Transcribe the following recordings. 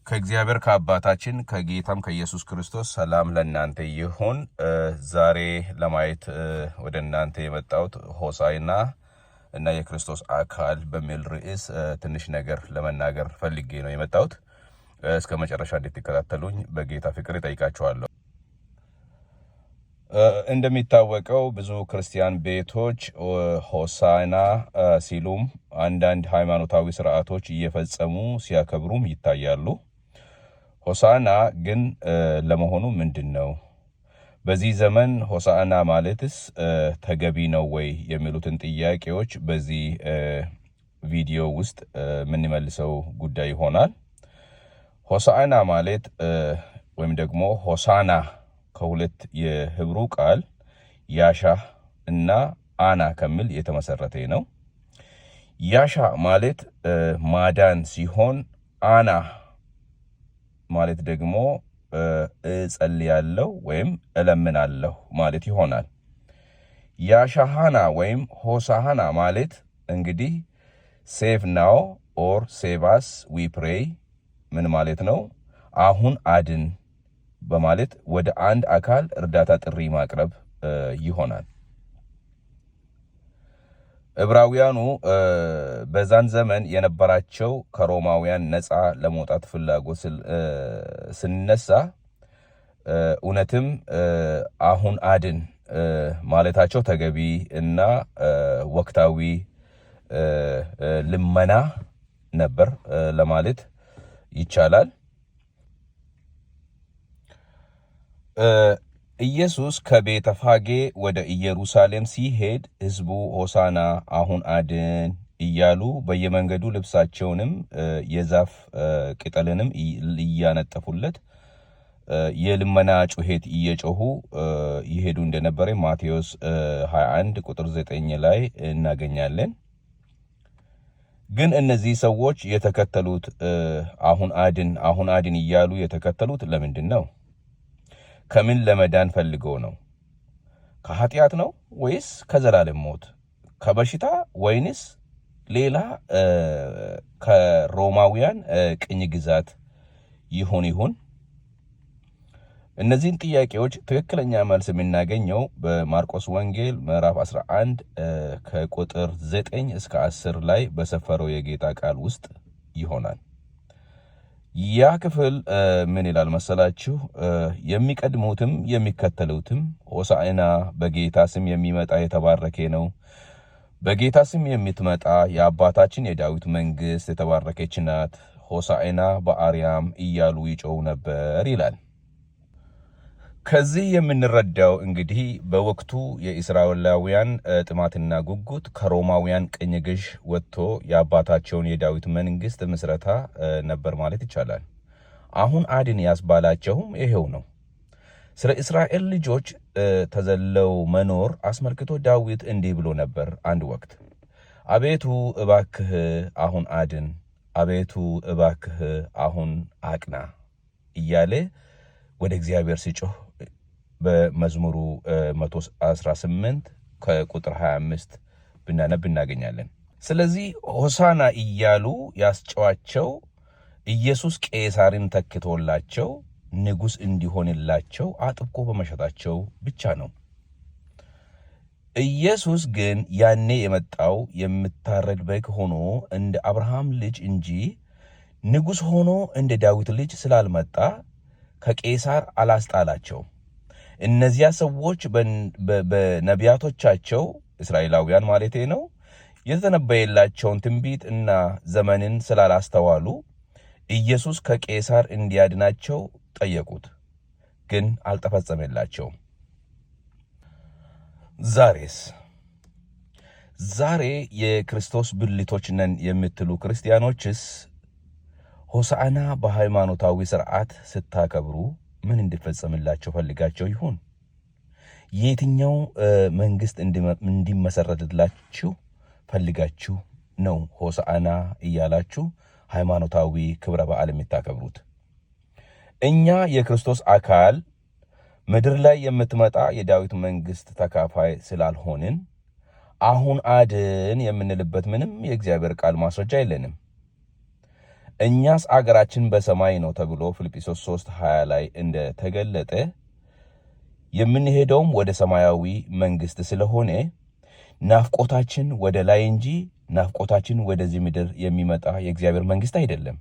ከእግዚአብሔር ከአባታችን ከጌታም ከኢየሱስ ክርስቶስ ሰላም ለእናንተ ይሁን። ዛሬ ለማየት ወደ እናንተ የመጣሁት ሆሳዕና እና የክርስቶስ አካል በሚል ርዕስ ትንሽ ነገር ለመናገር ፈልጌ ነው የመጣሁት። እስከ መጨረሻ እንድትከታተሉኝ በጌታ ፍቅር እጠይቃችኋለሁ። እንደሚታወቀው ብዙ ክርስቲያን ቤቶች ሆሳዕና ሲሉም አንዳንድ ሃይማኖታዊ ስርዓቶች እየፈጸሙ ሲያከብሩም ይታያሉ። ሆሳዕና ግን ለመሆኑ ምንድን ነው? በዚህ ዘመን ሆሳዕና ማለትስ ተገቢ ነው ወይ የሚሉትን ጥያቄዎች በዚህ ቪዲዮ ውስጥ የምንመልሰው ጉዳይ ይሆናል። ሆሳዕና ማለት ወይም ደግሞ ሆሳና ከሁለት የህብሩ ቃል ያሻ እና አና ከሚል የተመሰረተ ነው። ያሻ ማለት ማዳን ሲሆን አና ማለት ደግሞ እጸልያለሁ ወይም እለምናለሁ ማለት ይሆናል። ያሻሃና ወይም ሆሳዕና ማለት እንግዲህ ሴቭ ናው ኦር ሴቭ አስ ዊ ፕሬይ ምን ማለት ነው? አሁን አድን በማለት ወደ አንድ አካል እርዳታ ጥሪ ማቅረብ ይሆናል። ዕብራውያኑ በዛን ዘመን የነበራቸው ከሮማውያን ነፃ ለመውጣት ፍላጎት ስነሳ እውነትም አሁን አድን ማለታቸው ተገቢ እና ወቅታዊ ልመና ነበር ለማለት ይቻላል። ኢየሱስ ከቤተ ፋጌ ወደ ኢየሩሳሌም ሲሄድ ሕዝቡ ሆሳዕና አሁን አድን እያሉ በየመንገዱ ልብሳቸውንም የዛፍ ቅጠልንም እያነጠፉለት የልመና ጩኸት እየጮሁ ይሄዱ እንደነበረ ማቴዎስ 21 ቁጥር 9 ላይ እናገኛለን። ግን እነዚህ ሰዎች የተከተሉት አሁን አድን እያሉ የተከተሉት ለምንድን ነው? ከምን ለመዳን ፈልገው ነው? ከኃጢአት ነው ወይስ ከዘላለም ሞት? ከበሽታ ወይንስ ሌላ ከሮማውያን ቅኝ ግዛት ይሁን? እነዚህን ጥያቄዎች ትክክለኛ መልስ የምናገኘው በማርቆስ ወንጌል ምዕራፍ 11 ከቁጥር 9 እስከ 10 ላይ በሰፈረው የጌታ ቃል ውስጥ ይሆናል። ያ ክፍል ምን ይላል መሰላችሁ? የሚቀድሙትም የሚከተሉትም ሆሳዕና በጌታ ስም የሚመጣ የተባረከ ነው፣ በጌታ ስም የምትመጣ የአባታችን የዳዊት መንግስት የተባረከች ናት፣ ሆሳዕና በአርያም እያሉ ይጮው ነበር ይላል። ከዚህ የምንረዳው እንግዲህ በወቅቱ የእስራኤላውያን ጥማትና ጉጉት ከሮማውያን ቅኝ ገዥ ወጥቶ የአባታቸውን የዳዊት መንግስት ምስረታ ነበር ማለት ይቻላል። አሁን አድን ያስባላቸውም ይሄው ነው። ስለ እስራኤል ልጆች ተዘለው መኖር አስመልክቶ ዳዊት እንዲህ ብሎ ነበር አንድ ወቅት፣ አቤቱ እባክህ አሁን አድን፣ አቤቱ እባክህ አሁን አቅና እያለ ወደ እግዚአብሔር ሲጮህ በመዝሙሩ 118 ከቁጥር 25 ብናነብ እናገኛለን። ስለዚህ ሆሳዕና እያሉ ያስጨዋቸው ኢየሱስ ቄሳርን ተክቶላቸው ንጉሥ እንዲሆንላቸው አጥብቆ በመሸጣቸው ብቻ ነው። ኢየሱስ ግን ያኔ የመጣው የምታረድ በግ ሆኖ እንደ አብርሃም ልጅ እንጂ ንጉሥ ሆኖ እንደ ዳዊት ልጅ ስላልመጣ ከቄሳር አላስጣላቸው። እነዚያ ሰዎች በነቢያቶቻቸው እስራኤላውያን ማለቴ ነው የተነበየላቸውን ትንቢት እና ዘመንን ስላላስተዋሉ ኢየሱስ ከቄሳር እንዲያድናቸው ጠየቁት፣ ግን አልተፈጸመላቸውም። ዛሬ የክርስቶስ ብልቶች ነን የምትሉ ክርስቲያኖችስ ሆሳዕና በሃይማኖታዊ ስርዓት ስታከብሩ ምን እንዲፈጸምላቸው ፈልጋቸው ይሆን? የትኛው መንግስት እንዲመሰረትላችሁ ፈልጋችሁ ነው ሆሳዕና እያላችሁ ሃይማኖታዊ ክብረ በዓል የምታከብሩት? እኛ የክርስቶስ አካል ምድር ላይ የምትመጣ የዳዊት መንግስት ተካፋይ ስላልሆንን አሁን አድን የምንልበት ምንም የእግዚአብሔር ቃል ማስረጃ የለንም። እኛስ አገራችን በሰማይ ነው ተብሎ ፊልጵስዩስ 3:20 ላይ እንደተገለጠ የምንሄደውም ወደ ሰማያዊ መንግስት ስለሆነ ናፍቆታችን ወደ ላይ እንጂ ናፍቆታችን ወደዚህ ምድር የሚመጣ የእግዚአብሔር መንግስት አይደለም።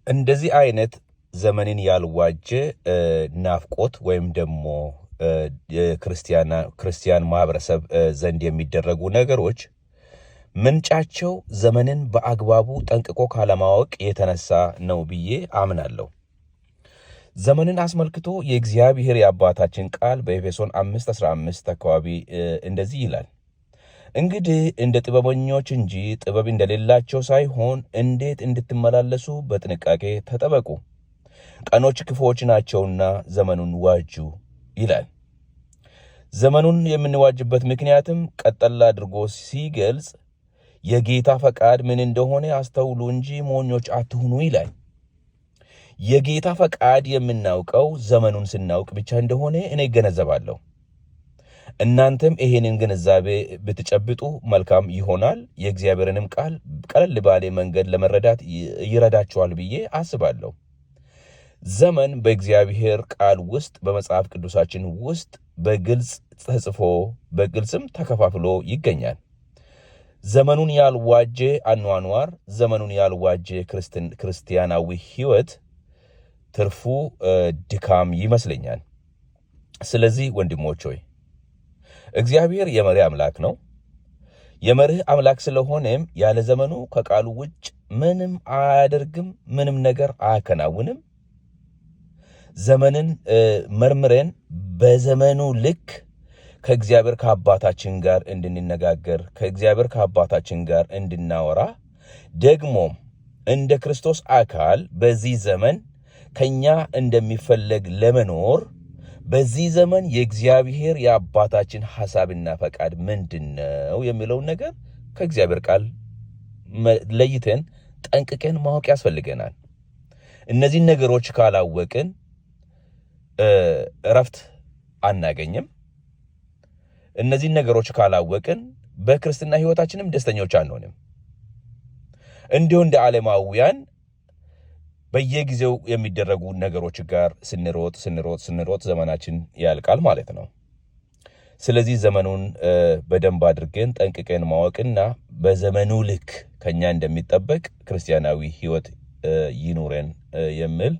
እንደዚህ አይነት ዘመንን ያልዋጀ ናፍቆት ወይም ደግሞ የክርስቲያን ማህበረሰብ ዘንድ የሚደረጉ ነገሮች ምንጫቸው ዘመንን በአግባቡ ጠንቅቆ ካለማወቅ የተነሳ ነው ብዬ አምናለሁ። ዘመንን አስመልክቶ የእግዚአብሔር የአባታችን ቃል በኤፌሶን 5:15 አካባቢ እንደዚህ ይላል፣ እንግዲህ እንደ ጥበበኞች እንጂ ጥበብ እንደሌላቸው ሳይሆን እንዴት እንድትመላለሱ በጥንቃቄ ተጠበቁ፣ ቀኖች ክፉዎች ናቸውና ዘመኑን ዋጁ ይላል። ዘመኑን የምንዋጅበት ምክንያትም ቀጠል አድርጎ ሲገልጽ የጌታ ፈቃድ ምን እንደሆነ አስተውሉ እንጂ ሞኞች አትሁኑ ይላል። የጌታ ፈቃድ የምናውቀው ዘመኑን ስናውቅ ብቻ እንደሆነ እኔ እገነዘባለሁ። እናንተም ይሄንን ግንዛቤ ብትጨብጡ መልካም ይሆናል። የእግዚአብሔርንም ቃል ቀለል ባለ መንገድ ለመረዳት ይረዳችኋል ብዬ አስባለሁ። ዘመን በእግዚአብሔር ቃል ውስጥ በመጽሐፍ ቅዱሳችን ውስጥ በግልጽ ተጽፎ በግልጽም ተከፋፍሎ ይገኛል። ዘመኑን ያልዋጀ አኗኗር፣ ዘመኑን ያልዋጀ ክርስቲያናዊ ሕይወት ትርፉ ድካም ይመስለኛል። ስለዚህ ወንድሞች ሆይ እግዚአብሔር የመርህ አምላክ ነው። የመርህ አምላክ ስለሆነም ያለ ዘመኑ ከቃሉ ውጭ ምንም አያደርግም፣ ምንም ነገር አያከናውንም። ዘመንን መርምረን በዘመኑ ልክ ከእግዚአብሔር ከአባታችን ጋር እንድንነጋገር፣ ከእግዚአብሔር ከአባታችን ጋር እንድናወራ፣ ደግሞም እንደ ክርስቶስ አካል በዚህ ዘመን ከኛ እንደሚፈለግ ለመኖር በዚህ ዘመን የእግዚአብሔር የአባታችን ሐሳብና ፈቃድ ምንድነው የሚለውን ነገር ከእግዚአብሔር ቃል ለይተን ጠንቅቀን ማወቅ ያስፈልገናል። እነዚህን ነገሮች ካላወቅን እረፍት አናገኝም። እነዚህን ነገሮች ካላወቅን በክርስትና ሕይወታችንም ደስተኞች አንሆንም። እንዲሁ እንደ ዓለማውያን በየጊዜው የሚደረጉ ነገሮች ጋር ስንሮጥ ዘመናችን ያልቃል ማለት ነው። ስለዚህ ዘመኑን በደንብ አድርገን ጠንቅቀን ማወቅና በዘመኑ ልክ ከኛ እንደሚጠበቅ ክርስቲያናዊ ሕይወት ይኑረን የሚል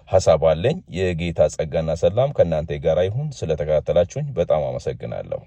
ሐሳብ አለኝ። የጌታ ጸጋና ሰላም ከእናንተ ጋር ይሁን። ስለተከታተላችሁኝ በጣም አመሰግናለሁ።